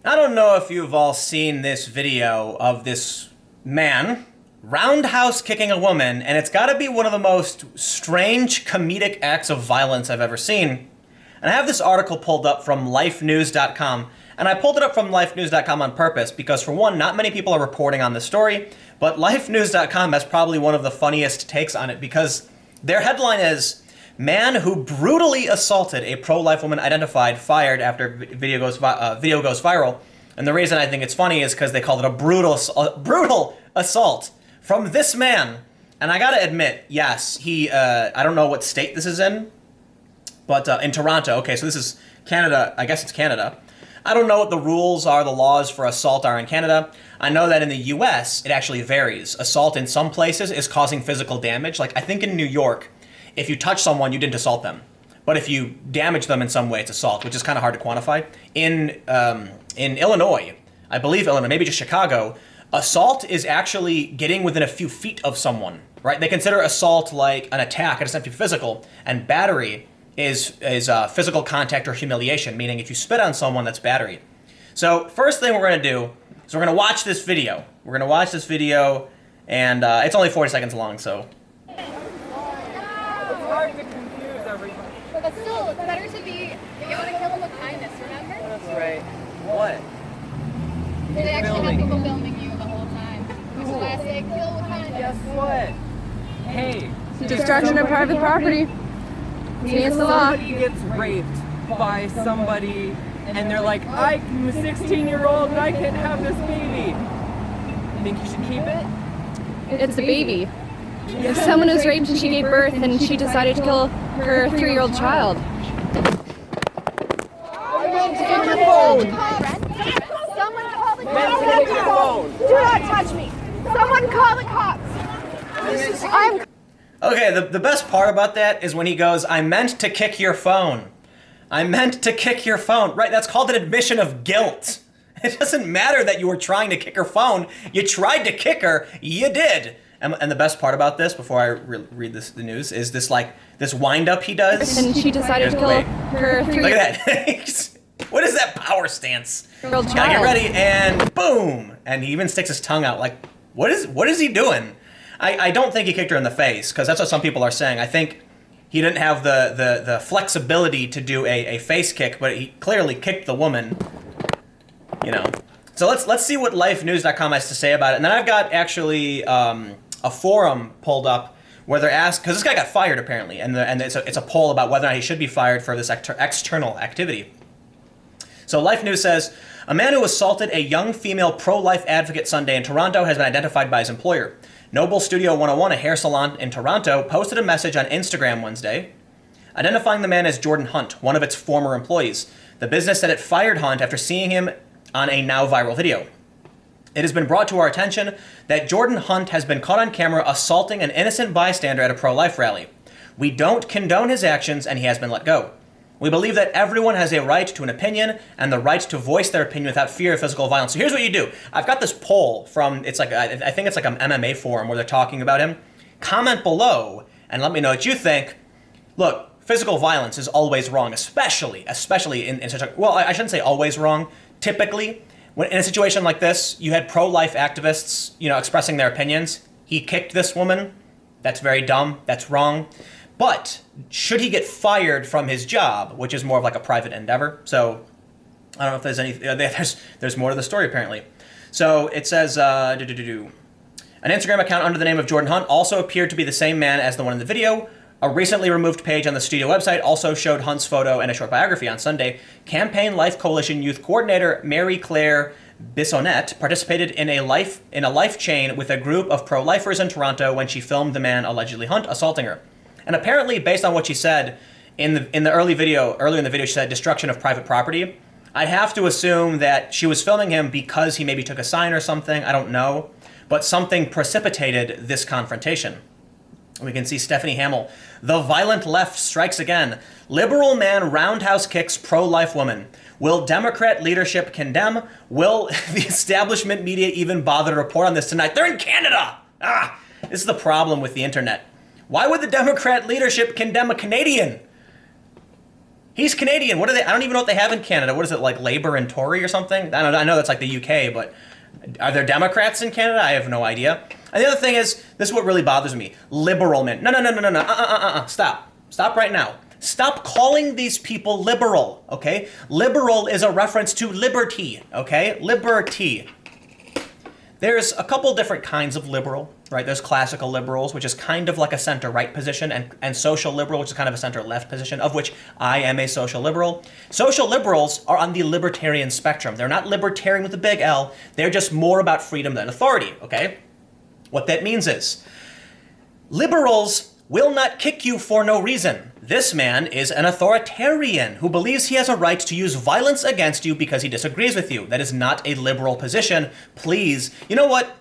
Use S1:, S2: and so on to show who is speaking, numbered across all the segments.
S1: I don't know if you've all seen this video of this man roundhouse kicking a woman, and it's gotta be one of the most strange comedic acts of violence I've ever seen. And I have this article pulled up from lifenews.com, and I pulled it up from lifenews.com on purpose because, for one, not many people are reporting on this story, but lifenews.com has probably one of the funniest takes on it because their headline is, "Man who brutally assaulted a pro-life woman identified, fired after video goes viral." And the reason I think it's funny is because they called it a brutal assault from this man. And I gotta admit, yes, he, I don't know what state this is in, but in Toronto. Okay, so this is Canada. I guess it's Canada. I don't know what the rules are, the laws for assault are in Canada. I know that in the US, it actually varies. Assault in some places is causing physical damage. Like, I think in New York, if you touch someone, you didn't assault them. But if you damage them in some way, it's assault, which is kind of hard to quantify. In Illinois, I believe Illinois, maybe just Chicago, assault is actually getting within a few feet of someone, right? They consider assault like an attack, it doesn't have to be physical, and battery is physical contact or humiliation, meaning if you spit on someone, that's battery. So first thing we're gonna do is we're gonna watch this video. We're gonna watch this video, and it's only 40 seconds long, so.
S2: It's hard to confuse everything.
S3: But still, it's better to be, you want to kill them with kindness, remember?
S2: That's right. What?
S3: They actually have people filming you the whole time. Which is why I say kill with kindness.
S2: Guess what? Hey.
S4: Destruction of private property. Against the law.
S2: Somebody gets raped by somebody and they're like, I'm a 16-year-old and I can't have this baby. You think you should keep it?
S4: It's a baby. If someone was raped and she gave birth and she decided to kill her 3-year-old child.
S2: Take your phone.
S3: Someone call the
S2: Take your phone.
S3: Do not touch me! Someone call the cops! I'm
S1: Okay, the best part about that is when he goes, "I meant to kick your phone. I meant to kick your phone." Right, that's called an admission of guilt. It doesn't matter that you were trying to kick her phone. You tried to kick her. You did. And the best part about this, before I read the news, is this wind up he does.
S4: And she decided to kill
S1: Wait.
S4: her
S1: Look
S4: 3-year-old
S1: at that. What is that power stance?
S4: child.
S1: Gotta get ready, and boom! And he even sticks his tongue out. Like, what is he doing? I don't think he kicked her in the face, because that's what some people are saying. I think he didn't have the flexibility to do a face kick, but he clearly kicked the woman. You know. So let's see what lifenews.com has to say about it. And then I've got actually a forum pulled up where they're asked, because this guy got fired apparently, and it's a poll about whether or not he should be fired for this external activity. So Life News says, a man who assaulted a young female pro-life advocate Sunday in Toronto has been identified by his employer. Noble Studio 101, a hair salon in Toronto, posted a message on Instagram Wednesday, identifying the man as Jordan Hunt, one of its former employees. The business said it fired Hunt after seeing him on a now viral video. It has been brought to our attention that Jordan Hunt has been caught on camera assaulting an innocent bystander at a pro-life rally. We don't condone his actions, and he has been let go. We believe that everyone has a right to an opinion and the right to voice their opinion without fear of physical violence. So here's what you do. I've got this poll from, I think it's like an MMA forum where they're talking about him. Comment below and let me know what you think. Look, physical violence is always wrong, especially in such a, well, I shouldn't say always wrong. Typically, when in a situation like this, you had pro-life activists, expressing their opinions. He kicked this woman. That's very dumb. That's wrong. But should he get fired from his job, which is more of like a private endeavor? So I don't know if there's any. There's more to the story apparently. So it says an Instagram account under the name of Jordan Hunt also appeared to be the same man as the one in the video. A recently removed page on the studio website also showed Hunt's photo and a short biography. On Sunday, Campaign Life Coalition youth coordinator Mary Claire Bissonnette participated in a life chain with a group of pro-lifers in Toronto when she filmed the man allegedly Hunt assaulting her. And apparently, based on what she said earlier in the video, she said destruction of private property. I'd have to assume that she was filming him because he maybe took a sign or something. I don't know, but something precipitated this confrontation. We can see Stephanie Hamill. The violent left strikes again. Liberal man roundhouse kicks pro-life woman. Will Democrat leadership condemn? Will the establishment media even bother to report on this tonight? They're in Canada! This is the problem with the internet. Why would the Democrat leadership condemn a Canadian? He's Canadian. What are they? I don't even know what they have in Canada. What is it, like Labour and Tory or something? I don't know. I know that's like the UK, but are there Democrats in Canada? I have no idea. And the other thing is, this is what really bothers me. Liberal men. No. Stop. Stop right now. Stop calling these people liberal, okay? Liberal is a reference to liberty, okay? Liberty. There's a couple different kinds of liberal, right? There's classical liberals, which is kind of like a center-right position, and social liberal, which is kind of a center-left position, of which I am a social liberal. Social liberals are on the libertarian spectrum. They're not libertarian with a big L. They're just more about freedom than authority, okay? What that means is, liberals will not kick you for no reason. This man is an authoritarian who believes he has a right to use violence against you because he disagrees with you. That is not a liberal position. Please. You know what?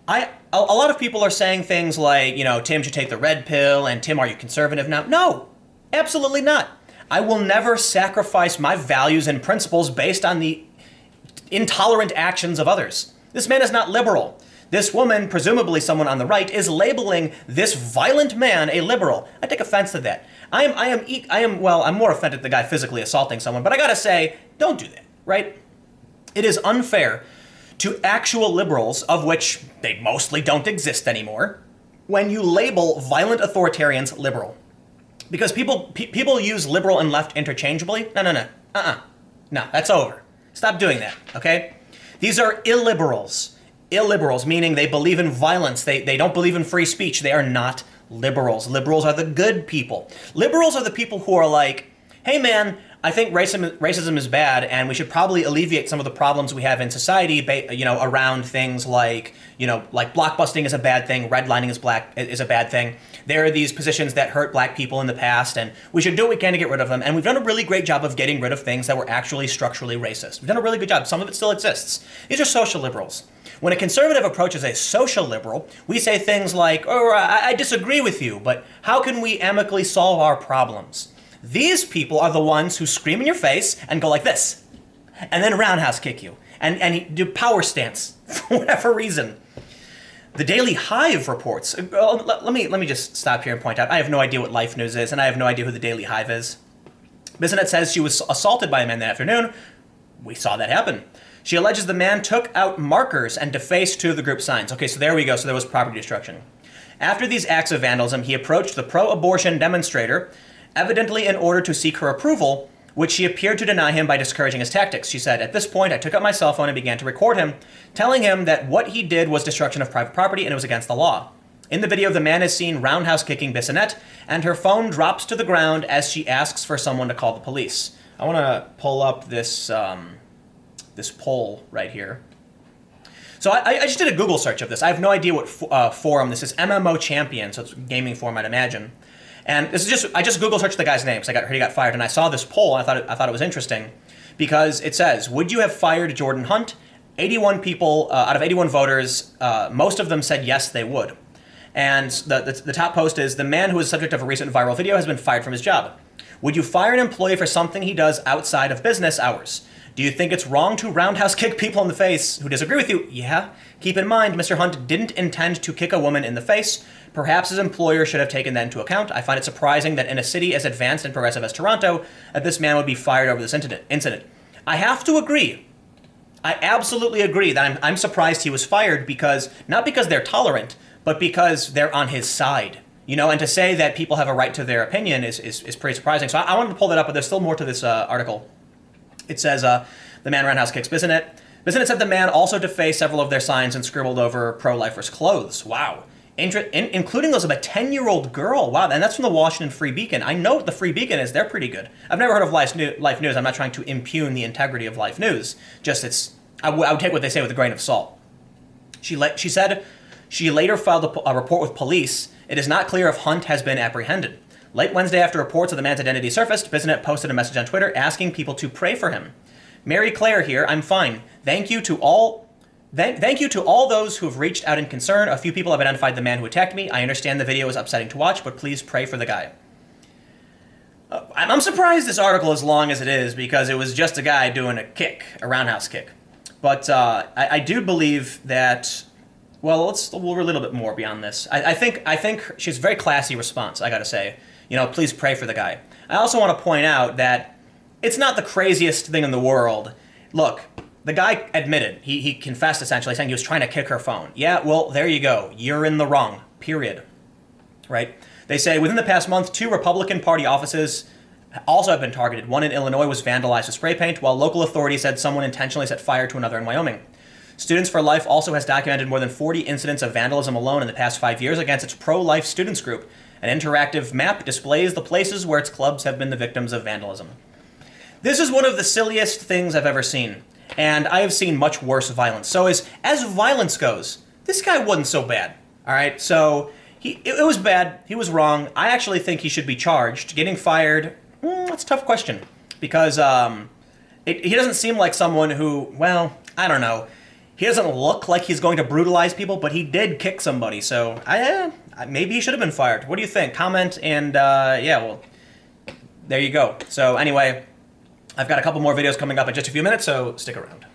S1: A lot of people are saying things like, you know, Tim should take the red pill, and Tim, are you conservative now? No, absolutely not. I will never sacrifice my values and principles based on the intolerant actions of others. This man is not liberal. This woman, presumably someone on the right, is labeling this violent man a liberal. I take offense to that. I'm more offended at the guy physically assaulting someone, but I gotta say, don't do that, right? It is unfair to actual liberals, of which they mostly don't exist anymore, when you label violent authoritarians liberal. Because people use liberal and left interchangeably. No. No, that's over. Stop doing that, okay? These are illiberals. Illiberals, meaning they believe in violence. They don't believe in free speech. They are not liberals. Liberals are the good people. Liberals are the people who are like, hey man, I think racism is bad, and we should probably alleviate some of the problems we have in society, around things like blockbusting is a bad thing, redlining is a bad thing. There are these positions that hurt black people in the past, and we should do what we can to get rid of them. And we've done a really great job of getting rid of things that were actually structurally racist. We've done a really good job. Some of it still exists. These are social liberals. When a conservative approaches a social liberal, we say things like, I disagree with you, but how can we amicably solve our problems? These people are the ones who scream in your face and go like this, and then roundhouse kick you, and do power stance for whatever reason. The Daily Hive reports. Let me just stop here and point out, I have no idea what Life News is, and I have no idea who the Daily Hive is. Bisonet says she was assaulted by a man that afternoon. We saw that happen. She alleges the man took out markers and defaced two of the group signs. Okay, so there we go. So there was property destruction. After these acts of vandalism, he approached the pro-abortion demonstrator, evidently in order to seek her approval, which she appeared to deny him by discouraging his tactics. She said, at this point, I took out my cell phone and began to record him, telling him that what he did was destruction of private property and it was against the law. In the video, the man is seen roundhouse kicking Bissonnette, and her phone drops to the ground as she asks for someone to call the police. I want to pull up this poll right here. So I just did a Google search of this. I have no idea what forum this is. MMO Champion, so it's a gaming forum, I'd imagine. And this is I just Google searched the guy's name because I heard he got fired, and I saw this poll, and I thought it was interesting because it says, would you have fired Jordan Hunt? 81 people out of 81 voters, most of them said yes, they would. And the top post is, the man who is subject of a recent viral video has been fired from his job. Would you fire an employee for something he does outside of business hours? Do you think it's wrong to roundhouse kick people in the face who disagree with you? Yeah. Keep in mind, Mr. Hunt didn't intend to kick a woman in the face. Perhaps his employer should have taken that into account. I find it surprising that in a city as advanced and progressive as Toronto, that this man would be fired over this incident. I have to agree. I absolutely agree that I'm surprised he was fired not because they're tolerant, but because they're on his side. And to say that people have a right to their opinion is pretty surprising. So I wanted to pull that up, but there's still more to this article. It says, the man roundhouse kicks Bissonnette. Bissonnette said the man also defaced several of their signs and scribbled over pro-lifers' clothes. Wow. Including those of a 10-year-old girl. Wow, and that's from the Washington Free Beacon. I know what the Free Beacon is. They're pretty good. I've never heard of Life News. I'm not trying to impugn the integrity of Life News. I would take what they say with a grain of salt. She said she later filed a report with police. It is not clear if Hunt has been apprehended. Late Wednesday, after reports of the man's identity surfaced, Bissonnette posted a message on Twitter asking people to pray for him. Mary Claire here. I'm fine. Thank you to all those who have reached out in concern. A few people have identified the man who attacked me. I understand the video is upsetting to watch, but please pray for the guy. I'm surprised this article is long as it is because it was just a guy doing a roundhouse kick. But I do believe that. Well, we'll read a little bit more beyond this. I think she's a very classy response, I gotta say. please pray for the guy. I also want to point out that it's not the craziest thing in the world. Look, the guy admitted, he confessed essentially, saying he was trying to kick her phone. Yeah, well, there you go. You're in the wrong, period. Right? They say within the past month, 2 Republican Party offices also have been targeted. One in Illinois was vandalized with spray paint, while local authorities said someone intentionally set fire to another in Wyoming. Students for Life also has documented more than 40 incidents of vandalism alone in the past 5 years against its pro-life students group. An interactive map displays the places where its clubs have been the victims of vandalism. This is one of the silliest things I've ever seen, and I have seen much worse violence. So as violence goes, this guy wasn't so bad. All right, so it was bad. He was wrong. I actually think he should be charged. Getting fired, that's a tough question, because he doesn't seem like someone who, well, I don't know. He doesn't look like he's going to brutalize people, but he did kick somebody, so maybe he should have been fired. What do you think? Comment, and yeah, well, there you go. So anyway, I've got a couple more videos coming up in just a few minutes, so stick around.